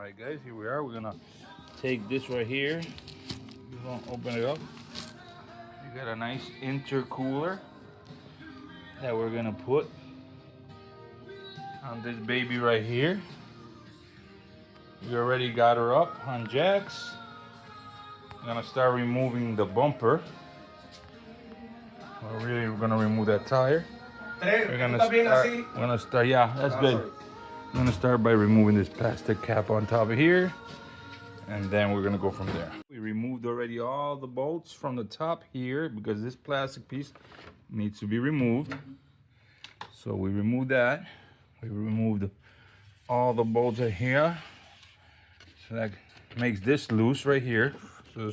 Alright guys, here we are. We're gonna take this right here. We're gonna open it up. You got a nice intercooler that we're gonna put on this baby right here. We already got her up on jacks. I'm gonna start removing the bumper. We're gonna remove that tire. We're gonna start, yeah, that's good. I'm gonna start by removing this plastic cap on top of here, and then we're gonna go from there. We removed already all the bolts from the top here because this plastic piece needs to be removed. So we removed that. We removed all the bolts in here. So that makes this loose right here. So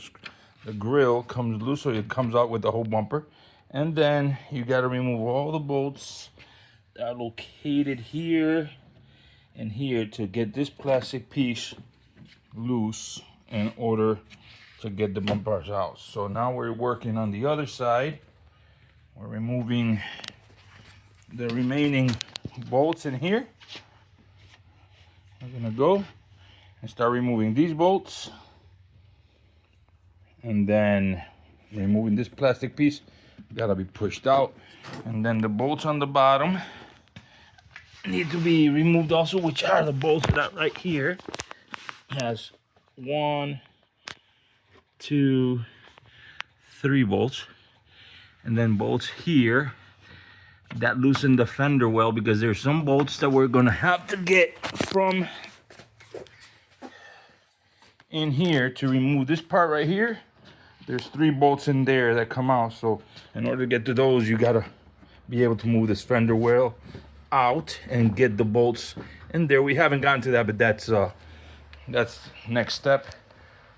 the grill comes loose, so it comes out with the whole bumper. And then you gotta remove all the bolts that are located here and here to get this plastic piece loose in order to get the bumpers out. So now we're working on the other side. We're removing the remaining bolts in here. We're gonna go and start removing these bolts, and then removing this plastic piece gotta be pushed out, and then the bolts on the bottom need to be removed also, which are the bolts that right here has 1, 2, 3 bolts, and then bolts here that loosen the fender well, because there's some bolts that we're gonna have to get from in here to remove this part right here. There's 3 bolts in there that come out, so in order to get to those, you gotta be able to move this fender well out and get the bolts in there. We haven't gotten to that, but that's next step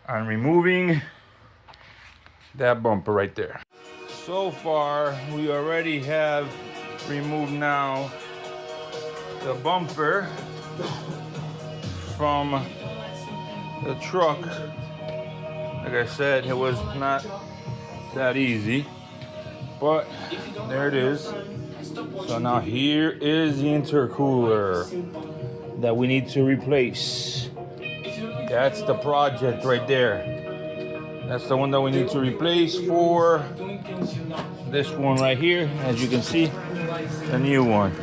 on removing that bumper right there. So far, we already have removed now the bumper from the truck. Like I said, it was not that easy, but there it is. So now here is the intercooler that we need to replace. That's the project right there. That's the one that we need to replace for this one right here. As you can see, the new one.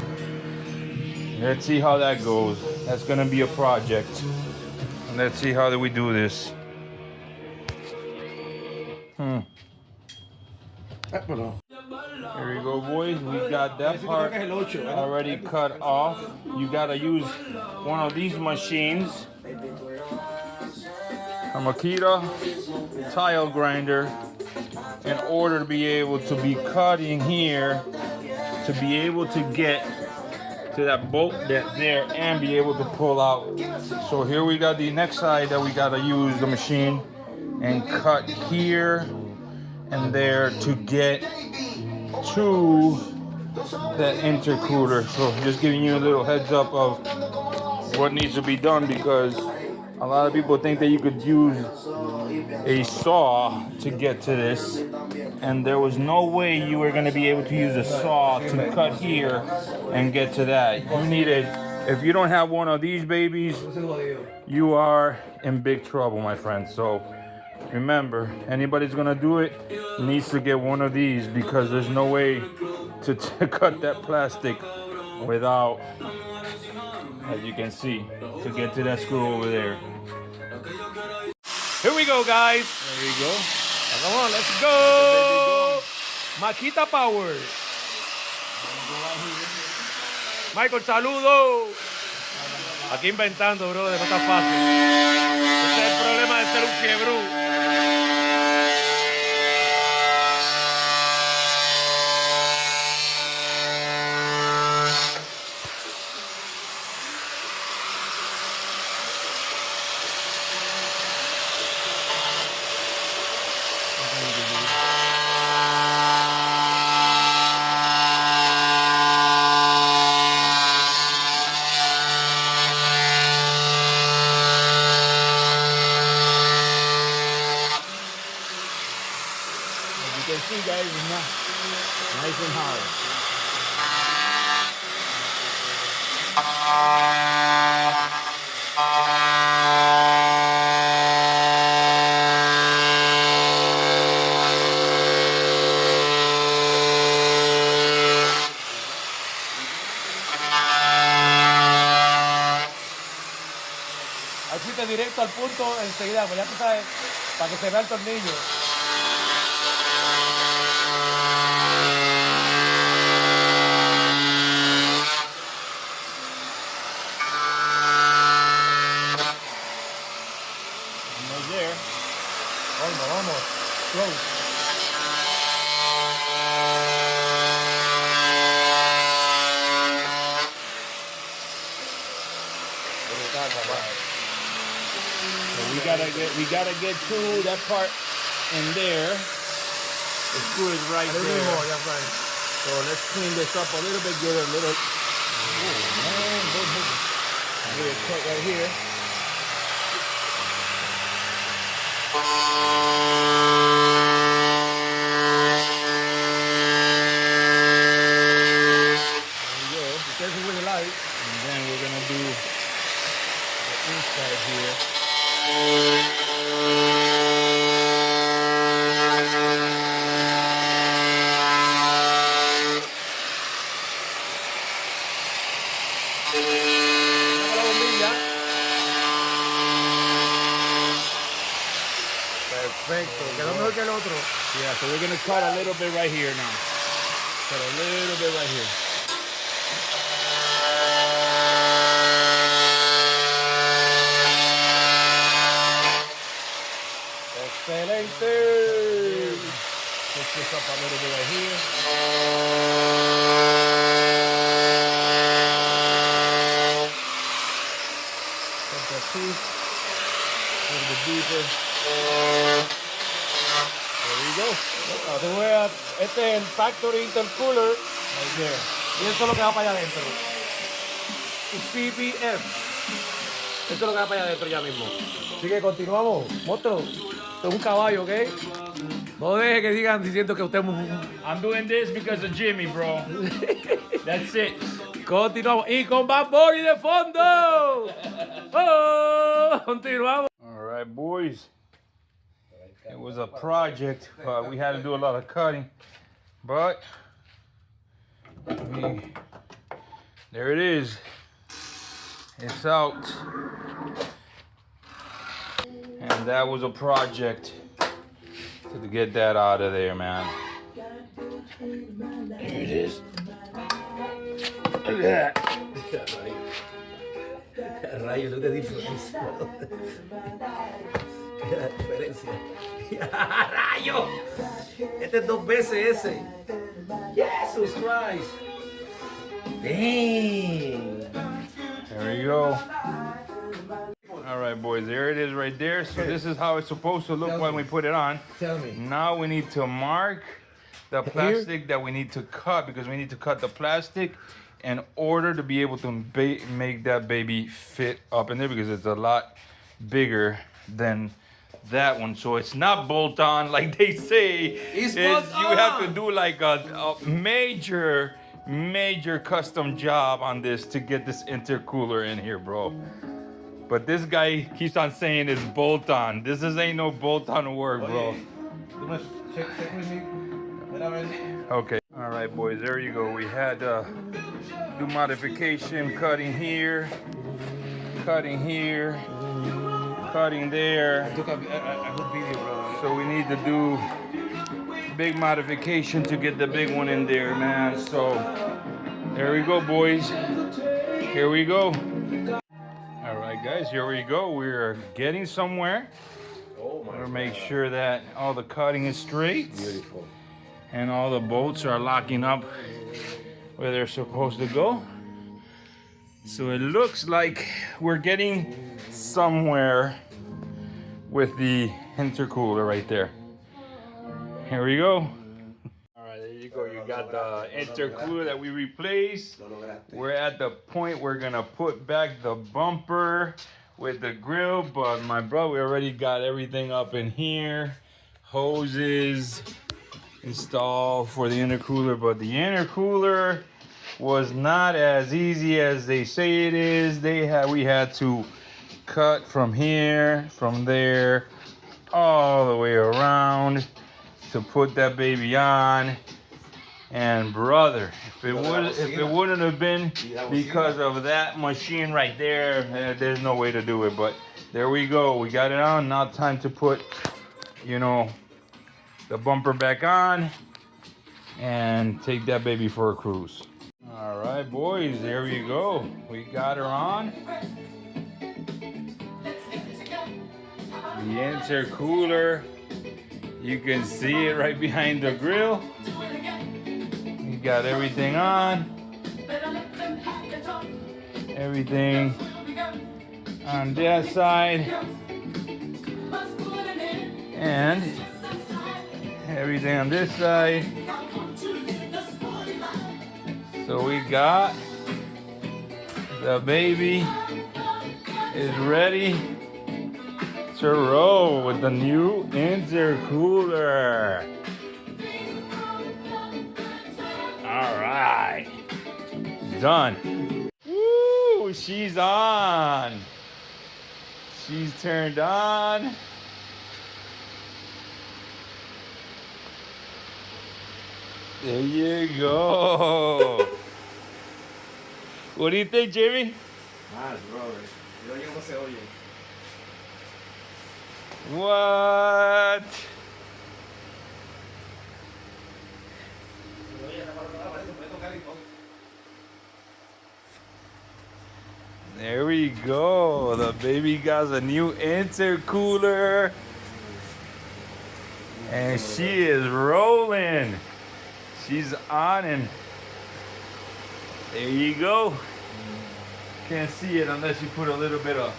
Let's see how that goes. That's gonna be a project. And let's see how do we do this. Here we go, boys. We got that part already cut off. You gotta use one of these machines, a Makita tile grinder, in order to be able to be cutting here, to be able to get to that bolt that's there and be able to pull out. So here we got the next side that we gotta use the machine and cut here and there to get to that intercooler. So just giving you a little heads up of what needs to be done, because a lot of people think that you could use a saw to get to this, and there was no way you were going to be able to use a saw to cut here and get to that. You needed, if you don't have one of these babies, you are in big trouble, my friend. So remember, anybody's gonna do it needs to get one of these, because there's no way to cut that plastic without, as you can see, to get to that screw over there. Here we go, guys. There you go. Come on, let's go. Makita Power. Michael, saludo. Aquí inventando, bro, no está fácil. Ese es el problema de ser un quiebrú. You can see, guys, it's not nice and hard. Ahí fuiste directo al punto enseguida, pues ya tú sabes, para que se vea el tornillo. Right there. Vamos. Close. So we gotta get to that part in there. The screw is right there. So let's clean this up a little bit, get a little. Oh man, get a cut right here. And then we're gonna do the inside here. Perfecto, quedó mejor que el otro. Yeah, so we're gonna cut a little bit right here now. Cut a little bit right here. Excelente. Push this up a little bit right here. Cut that piece a little bit deeper. There you go. Te voy a, este es el Factory Intercooler Right there. y eso es lo que va para allá adentro. CPF. Esto es lo que va para allá adentro ya mismo. Así que continuamos. Monstruo, esto es un caballo, ¿ok? No deje que sigan diciendo que usted es un... I'm doing this because of Jimmy, bro. That's it. Continuamos. Y con Bad Bunny de fondo. Oh, continuamos. All right, boys. It was a project, but we had to do a lot of cutting. But there it is. It's out. And that was a project to get that out of there, man. Here it is. Look at that. Rayos, no te diferencia. La diferencia. ¡Rayo! Este es 2 veces ese. Jesus Christ. Dang. There you go. All right, boys, there it is right there. So this is how it's supposed to look when we put it on. Tell me. Now we need to mark the plastic that we need to cut, because we need to cut the plastic in order to be able to make that baby fit up in there, because it's a lot bigger than that one. So it's not bolt on like they say. It's You have to do like a major custom job on this to get this intercooler in here, bro. But this guy keeps on saying it's bolt on. This ain't no bolt on work, bro. Check with me. Okay. All right, boys, there you go. We had do modification, cutting here, cutting here, cutting there. I took a good video, bro. So we need to do big modification to get the big one in there, man. So there we go, boys. Here we go. All right, guys, here we go. We're getting somewhere. Oh my We'll make sure that all the cutting is straight. Beautiful. And all the bolts are locking up where they're supposed to go. So it looks like we're getting somewhere with the intercooler right there. Here we go. All right, there you go. You got the intercooler that we replaced. We're at the point we're gonna put back the bumper with the grill, but my bro, we already got everything up in here. Hoses installed for the intercooler, but the intercooler was not as easy as they say it is. We had to cut from here, from there, all the way around to put that baby on. And brother, if it wouldn't have been because of that machine right there, there's no way to do it. But there we go. We got it on. Now time to put, you know, the bumper back on and take that baby for a cruise. All right, boys, there we go. We got her on. The intercooler, you can see it right behind the grill. We got everything on. Everything on that side. And everything on this side. So we got the baby is ready to roll with the new intercooler. All right, done. Woo, she's on. She's turned on. There you go. What do you think, Jimmy? Nice, bro. Yo oye cómo se oye. What? There we go. The baby got a new intercooler. And she is rolling. She's on and there you go. Can't see it unless you put a little bit of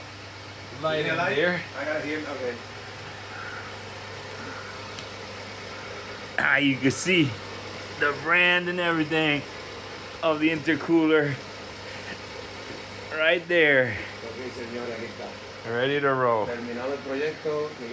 light in there. I got it here. Okay. Ah, you can see the brand and everything of the intercooler right there. Ok, señores, aquí está. Ready to roll. Terminado el proyecto.